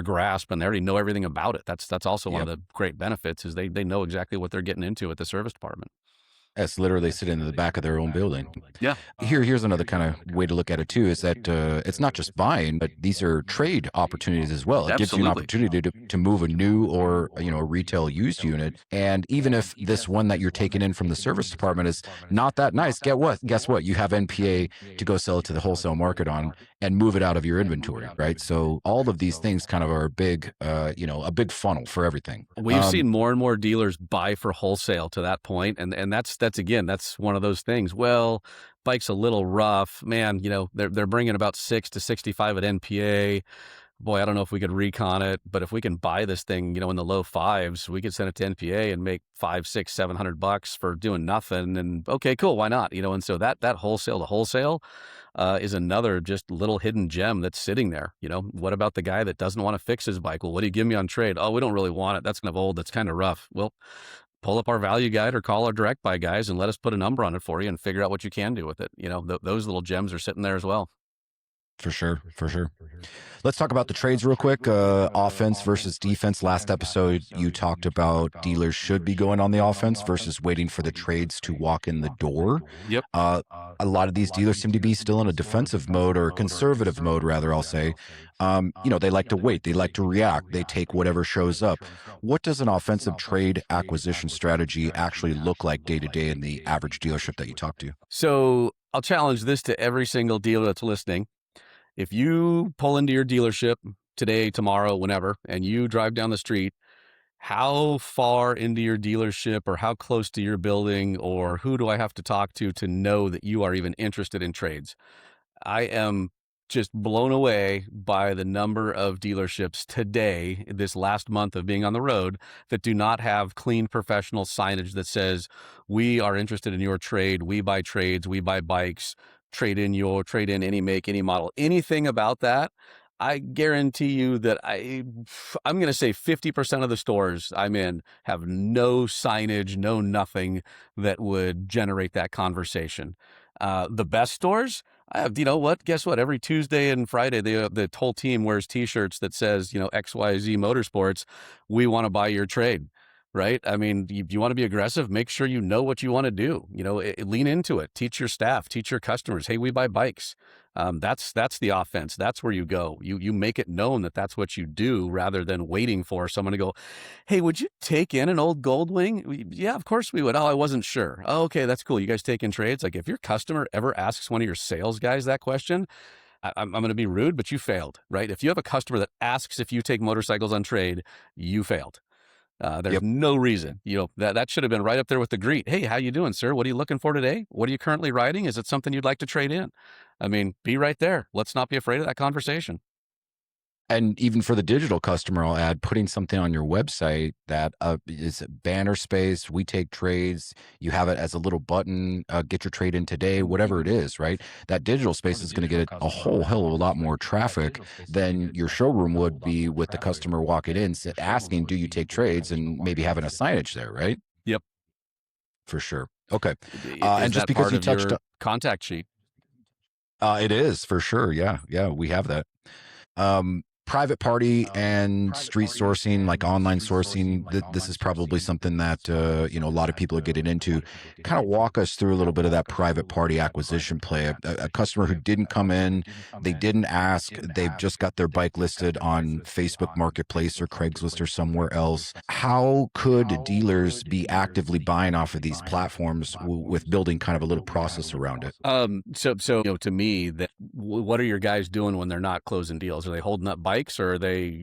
grasp, and they already know everything about it. That's also one of Yep. the great benefits is they know exactly what they're getting into at the service department. That's literally sitting in the back of their own building. Yeah, Here's another kind of way to look at it too, is that it's not just buying, but these are trade opportunities as well. It gives you an absolutely. opportunity to move a new or a retail used unit. And even if this one that you're taking in from the service department is not that nice, guess what? You have NPA to go sell it to the wholesale market on and move it out of your inventory, right? So all of these things kind of are a big funnel for everything. We've seen more and more dealers buy for wholesale to that point, and that's one of those things. Well, bike's a little rough, man. They're bringing about 6 to 65 at NPA. Boy, I don't know if we could recon it, but if we can buy this thing, in the low fives, we could send it to NPA and make 5, 6, $700 for doing nothing. And okay, cool, why not? And so that wholesale to wholesale is another just little hidden gem that's sitting there. What about the guy that doesn't want to fix his bike? Well, what do you give me on trade? Oh, we don't really want it. That's kind of old. That's kind of rough. Well, pull up our value guide or call our direct buy guys and let us put a number on it for you and figure out what you can do with it. Those little gems are sitting there as well. For sure, for sure. Let's talk about the trades real quick. Offense versus defense. Last episode, you talked about dealers should be going on the offense versus waiting for the trades to walk in the door. Yep. Uh, a lot of these dealers seem to be still in a defensive mode, or conservative mode, rather, I'll say. They like to wait. They like to react. They take whatever shows up. What does an offensive trade acquisition strategy actually look like day to day in the average dealership that you talk to? So I'll challenge this to every single dealer that's listening. If you pull into your dealership today, tomorrow, whenever, and you drive down the street, how far into your dealership or how close to your building or who do I have to talk to know that you are even interested in trades? I am just blown away by the number of dealerships today, this last month of being on the road, that do not have clean professional signage that says, we are interested in your trade, we buy trades, we buy bikes, trade in any make, any model, anything about that. I guarantee you that I'm going to say 50% of the stores I'm in have no signage, no nothing that would generate that conversation. The best stores, you know what? Guess what? Every Tuesday and Friday, the whole team wears T-shirts that says, XYZ Motorsports. We want to buy your trade, right? I mean, you want to be aggressive. Make sure you know what you want to do. Lean into it. Teach your staff. Teach your customers. Hey, we buy bikes. That's the offense. That's where you go. You make it known that that's what you do, rather than waiting for someone to go, hey, would you take in an old Goldwing? Yeah, of course we would. Oh, I wasn't sure. Oh, okay, that's cool. You guys take in trades? Like, if your customer ever asks one of your sales guys that question, I'm going to be rude, but you failed, right? If you have a customer that asks if you take motorcycles on trade, you failed. There's Yep. no reason, that should have been right up there with the greet. Hey, how you doing, sir? What are you looking for today? What are you currently riding? Is it something you'd like to trade in? I mean, be right there. Let's not be afraid of that conversation. And even for the digital customer, I'll add putting something on your website that is banner space. We take trades. You have it as a little button, get your trade in today, whatever it is, right? That digital space is going to get a whole hell of a lot more traffic than your showroom would be, with the customer walking in, asking, do you take trades, and maybe having a signage there, right? Yep. For sure. Okay. Is And just that because part you of touched your contact sheet? it is for sure. Yeah. Yeah. We have that. Private party and street sourcing, like online sourcing, this is probably something that a lot of people are getting into. Kind of walk us through a little bit of that private party acquisition play. A customer who didn't come in, they didn't ask, they've just got their bike listed on Facebook Marketplace or Craigslist or somewhere else. How could dealers be actively buying off of these platforms with building kind of a little process around it? So to me, what are your guys doing when they're not closing deals? Are they holding up bikes, or are they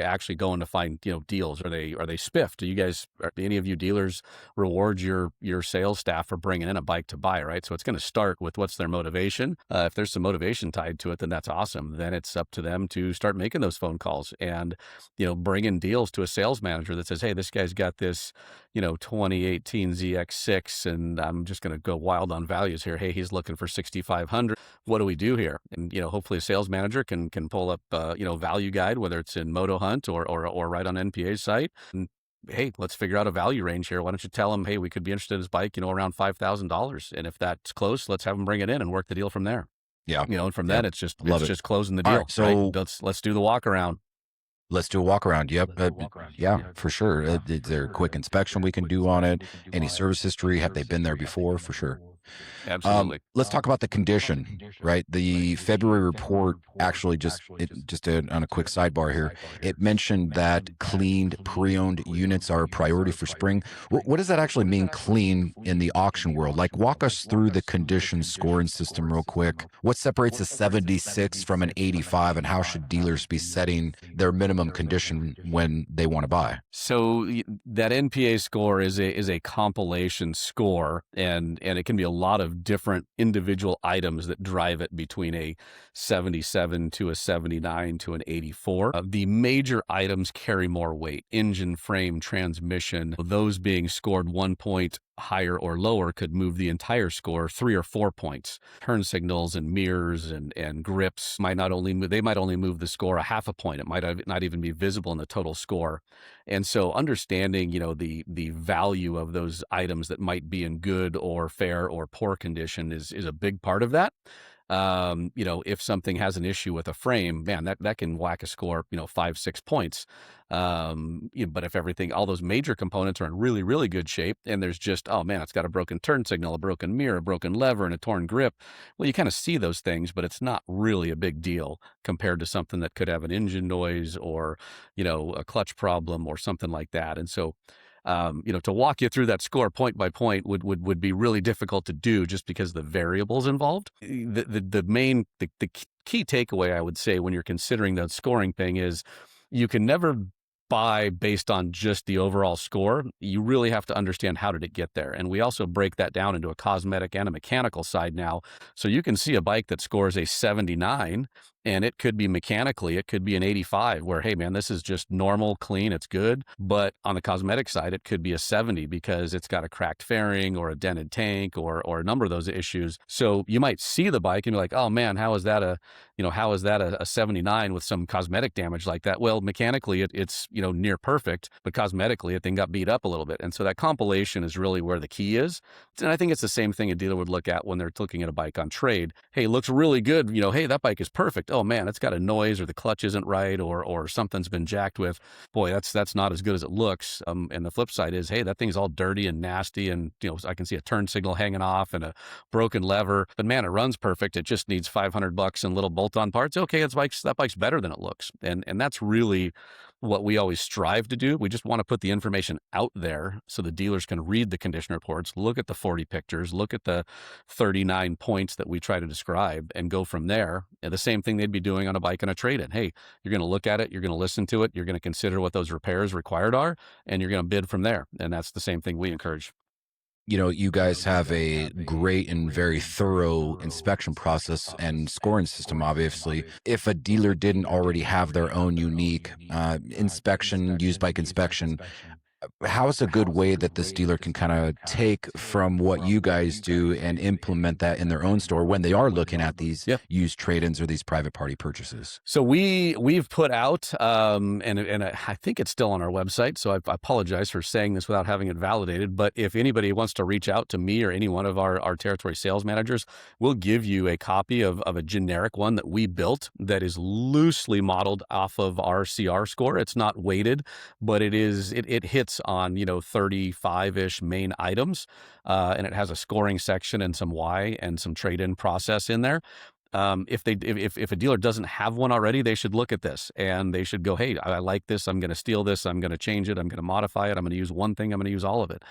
actually going to find deals? Are they spiffed? Are any of you dealers reward your sales staff for bringing in a bike to buy, right? So it's going to start with what's their motivation. If there's some motivation tied to it, then that's awesome. Then it's up to them to start making those phone calls and bring in deals to a sales manager that says, hey, this guy's got this 2018 ZX6, and I'm just going to go wild on values here. Hey, he's looking for 6,500. What do we do here? And hopefully a sales manager can pull up value guide, whether it's in Moto Hunt or right on NPA's site. And hey, let's figure out a value range here. Why don't you tell them, hey, we could be interested in this bike, around $5,000, and if that's close, let's have them bring it in and work the deal from there. Yeah, and from then it's just closing the All deal. right, so right? Let's do the walk around. Let's do a walk around. Yep. Yeah, for sure. Is there a quick inspection we can do on it? Any service history? Have they been there before? For sure. Absolutely. Let's talk about the condition, right? The February report actually on a quick sidebar here, it mentioned that cleaned pre-owned units are a priority for spring. What does that actually mean, clean, in the auction world? Like, walk us through the condition scoring system real quick. What separates a 76 from an 85, and how should dealers be setting their minimum condition when they want to buy? So that NPA score is a compilation score, and it can be a lot of different individual items that drive it between a 77 to a 79 to an 84. The major items carry more weight: engine, frame, transmission. Those being scored 1 point higher or lower could move the entire score 3 or 4 points. Turn signals and mirrors and grips might only move the score a half a point. It might not even be visible in the total score. And so understanding, the value of those items that might be in good or fair or poor condition is a big part of that. If something has an issue with a frame, man, that can whack a score, 5, 6 points. But if all those major components are in really, really good shape, and there's just, oh man, it's got a broken turn signal, a broken mirror, a broken lever, and a torn grip. Well, you kind of see those things, but it's not really a big deal compared to something that could have an engine noise or, a clutch problem or something like that. And so, to walk you through that score point by point would be really difficult to do just because of the variables involved. The key takeaway I would say when you're considering that scoring thing is you can never buy based on just the overall score. You really have to understand how did it get there. And we also break that down into a cosmetic and a mechanical side now. So you can see a bike that scores a 79 and it could be mechanically, it could be an 85 where, hey man, this is just normal, clean, it's good. But on the cosmetic side, it could be a 70 because it's got a cracked fairing or a dented tank or a number of those issues. So you might see the bike and be like, oh man, how is that a 79 with some cosmetic damage like that? Well, mechanically it's near perfect, but cosmetically it then got beat up a little bit. And so that compilation is really where the key is. And I think it's the same thing a dealer would look at when they're looking at a bike on trade. Hey, it looks really good. Hey, that bike is perfect. Oh man, it's got a noise or the clutch isn't right or something's been jacked with. Boy, that's not as good as it looks. And the flip side is, hey, that thing's all dirty and nasty. And, I can see a turn signal hanging off and a broken lever, but man, it runs perfect. It just needs $500 and little bolt-on parts. Okay, that bike's better than it looks. And that's really what we always strive to do. We just want to put the information out there so the dealers can read the condition reports, look at the 40 pictures, look at the 39 points that we try to describe and go from there. And the same thing they'd be doing on a bike and a trade-in. Hey, you're going to look at it, you're going to listen to it, you're going to consider what those repairs required are, and you're going to bid from there. And that's the same thing we encourage. You guys have a great and very thorough inspection process and scoring system, obviously. If a dealer didn't already have their own unique inspection, used bike inspection, how is a good way that this dealer can kind of take from what you guys do and implement that in their own store when they are looking at these used trade-ins or these private party purchases? So we've put out, and I think it's still on our website, so I apologize for saying this without having it validated, but if anybody wants to reach out to me or any one of our territory sales managers, we'll give you a copy of a generic one that we built that is loosely modeled off of our CR score. It's not weighted, but it hits on 35-ish main items, and it has a scoring section and some why and some trade-in process in there. If a dealer doesn't have one already, they should look at this and they should go, hey, I like this. I'm going to steal this. I'm going to change it. I'm going to modify it. I'm going to use one thing. I'm going to use all of it.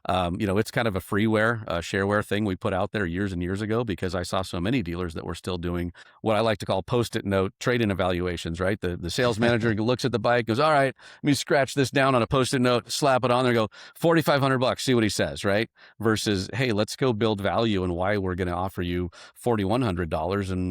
It's kind of a freeware, shareware thing we put out there years and years ago because I saw so many dealers that were still doing what I like to call post-it note trade-in evaluations, right? The sales manager looks at the bike, goes, all right, let me scratch this down on a post-it note, slap it on there, go $4,500, see what he says, right? Versus, hey, let's go build value and why we're going to offer you $4,100 and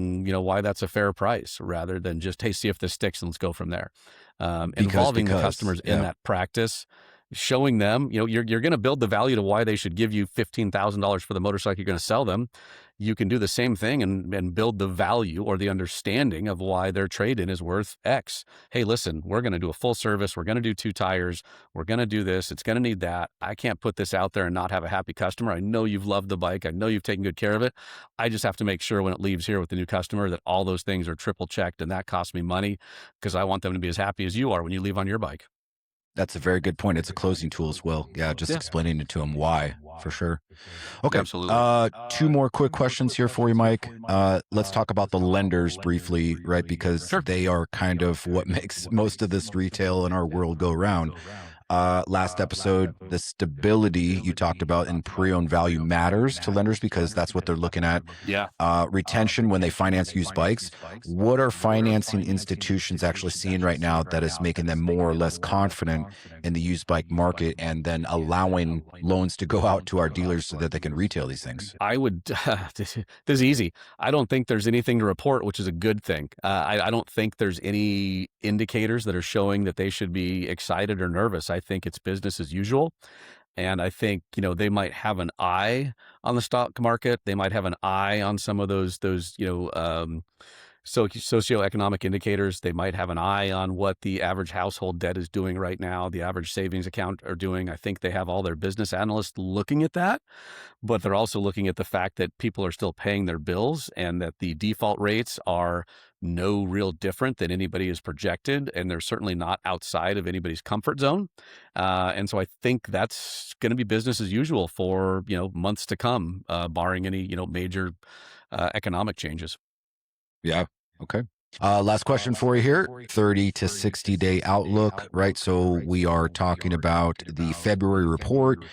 why that's a fair price rather than just, hey, see if this sticks and let's go from there. Involving the customers in that practice, showing them, you're going to build the value to why they should give you $15,000 for the motorcycle you're going to sell them. You can do the same thing and build the value or the understanding of why their trade-in is worth X. Hey, listen, we're going to do a full service. We're going to do 2 tires. We're going to do this. It's going to need that. I can't put this out there and not have a happy customer. I know you've loved the bike. I know you've taken good care of it. I just have to make sure when it leaves here with the new customer that all those things are triple checked, and that costs me money because I want them to be as happy as you are when you leave on your bike. That's a very good point. It's a closing tool as well. Yeah, just explaining it to them why, for sure. Okay, absolutely. 2 more quick questions here for you, Mike. Let's talk about the lenders briefly, right? Because they are kind of what makes most of this retail in our world go around. Last episode, the stability you talked about in pre-owned value matters to lenders because that's what they're looking at. Retention when they finance used bikes. What are financing institutions actually seeing right now that is making them more or less confident in the used bike market and then allowing loans to go out to our dealers so that they can retail these things? I would, this is easy. I don't think there's anything to report, which is a good thing. I don't think there's any indicators that are showing that they should be excited or nervous. I think it's business as usual. And I think, they might have an eye on the stock market. They might have an eye on some of those So socioeconomic indicators, they might have an eye on what the average household debt is doing right now, the average savings account are doing. I think they have all their business analysts looking at that, but they're also looking at the fact that people are still paying their bills and that the default rates are no real different than anybody has projected, and they're certainly not outside of anybody's comfort zone. And so I think that's going to be business as usual for months to come, barring any major economic changes. Yeah. Okay. Last question for you here, 30 to 60 day outlook, right? So we are talking about the February report.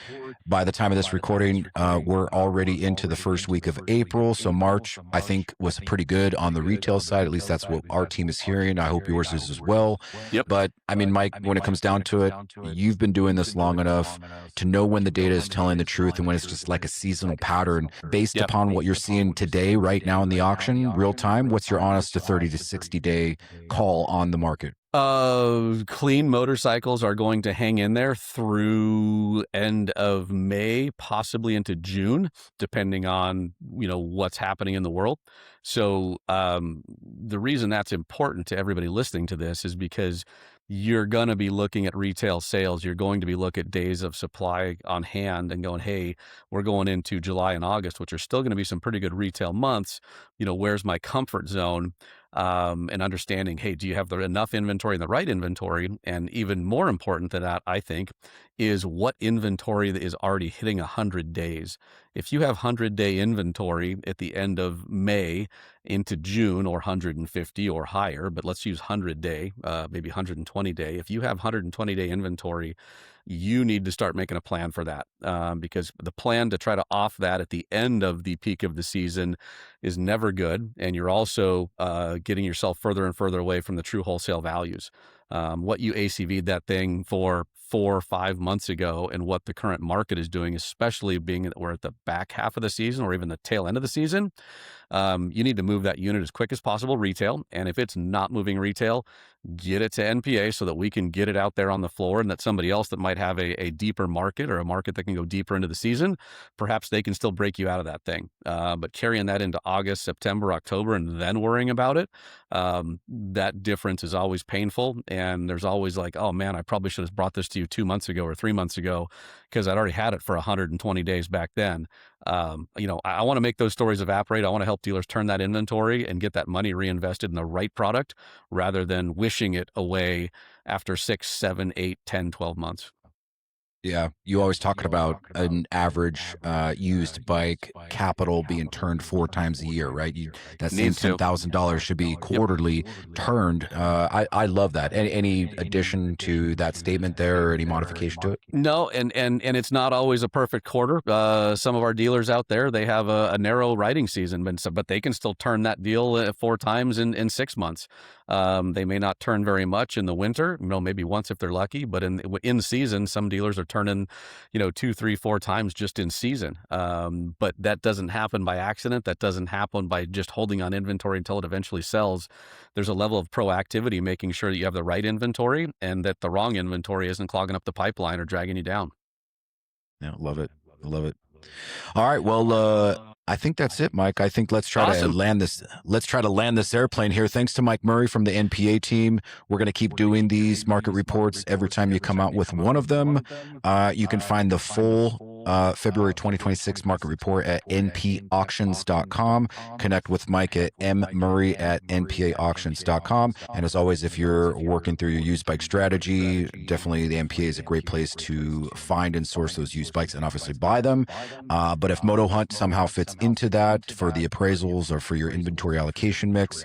By the time of this recording, we're already into the first week of April. So March, I think, was pretty good on the retail side. At least that's what our team is hearing. I hope yours is as well. Yep. But I mean, Mike, when it comes down to it, you've been doing this long enough to know when the data is telling the truth and when it's just like a seasonal pattern. Based upon what you're seeing today, right now in the auction, real time, what's your honest to 30 to 60 day call on the market? Clean motorcycles are going to hang in there through end of May, possibly into June, depending on, what's happening in the world. So, the reason that's important to everybody listening to this is because you're going to be looking at retail sales. You're going to be looking at days of supply on hand and going, hey, we're going into July and August, which are still going to be some pretty good retail months. Where's my comfort zone? And understanding, hey, do you have enough inventory and the right inventory? And even more important than that, I think, is what inventory that is already hitting 100 days. If you have 100-day inventory at the end of May into June, or 150 or higher, but let's use 100-day, maybe 120-day. If you have 120-day inventory, you need to start making a plan for that, because the plan to try to off that at the end of the peak of the season is never good. And you're also getting yourself further and further away from the true wholesale values. What you ACV'd that thing for 4 or 5 months ago and what the current market is doing, especially being that we're at the back half of the season or even the tail end of the season, you need to move that unit as quick as possible retail. And if it's not moving retail, get it to NPA so that we can get it out there on the floor, and that somebody else that might have a deeper market or a market that can go deeper into the season, perhaps they can still break you out of that thing. But carrying that into August, September, October, and then worrying about it, that difference is always painful. And there's always like, oh man, I probably should have brought this to you 2 months ago or 3 months ago because I'd already had it for 120 days back then. I want to make those stories evaporate. I want to help dealers turn that inventory and get that money reinvested in the right product rather than wishing it away after 6, 7, 8, 10, 12 months. Yeah, you always talking about an average used bike capital being turned 4 times a year, right? That same $10,000 should be quarterly turned. I love that. Any addition to that statement there, or any modification to it? No, and it's not always a perfect quarter. Some of our dealers out there, they have a narrow riding season, but they can still turn that deal 4 times in 6 months. They may not turn very much in the winter, maybe once if they're lucky, but in season, some dealers are turning, 2, 3, 4 times just in season. But that doesn't happen by accident. That doesn't happen by just holding on inventory until it eventually sells. There's a level of proactivity, making sure that you have the right inventory and that the wrong inventory isn't clogging up the pipeline or dragging you down. Yeah, love it. Love it. All right. Well, I think that's it, Mike. I think let's try to land this. Let's try to land this airplane here. Thanks to Mike Murray from the NPA team. We're going to keep doing these market reports every time you come out with one of them. You can find the full February 2026 market report at npauctions.com. Connect with Mike at mmurray@npaauctions.com. And as always, if you're working through your used bike strategy, definitely the NPA is a great place to find and source those used bikes and obviously buy them. But if Moto Hunt somehow fits into that for the appraisals or for your inventory allocation mix,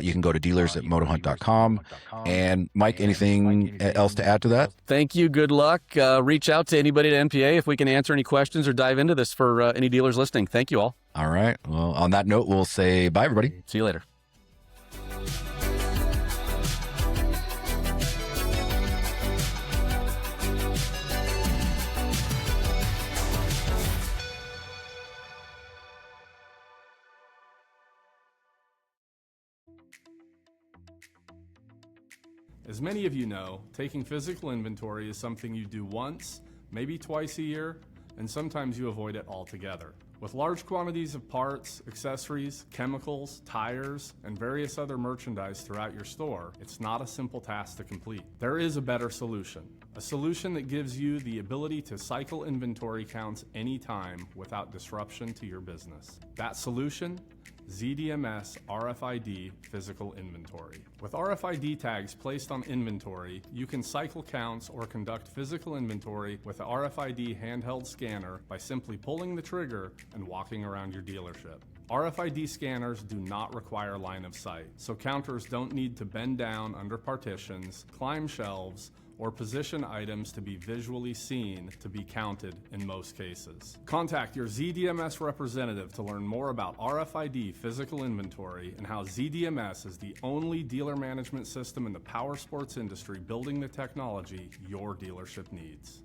you can go to dealers at motohunt.com. And Mike, anything else to add to that? Thank you. Good luck. Reach out to anybody at NPA if we can answer any questions or dive into this for any dealers listening. Thank you all. All right. Well, on that note, we'll say bye, everybody. See you later. As many of you know, taking physical inventory is something you do once, maybe twice a year, and sometimes you avoid it altogether. With large quantities of parts, accessories, chemicals, tires, and various other merchandise throughout your store, it's not a simple task to complete. There is a better solution. A solution that gives you the ability to cycle inventory counts anytime without disruption to your business. That solution? ZDMS RFID Physical Inventory. With RFID tags placed on inventory, you can cycle counts or conduct physical inventory with the RFID handheld scanner by simply pulling the trigger and walking around your dealership. RFID scanners do not require line of sight, so counters don't need to bend down under partitions, climb shelves, or position items to be visually seen to be counted in most cases. Contact your ZDMS representative to learn more about RFID physical inventory and how ZDMS is the only dealer management system in the powersports industry building the technology your dealership needs.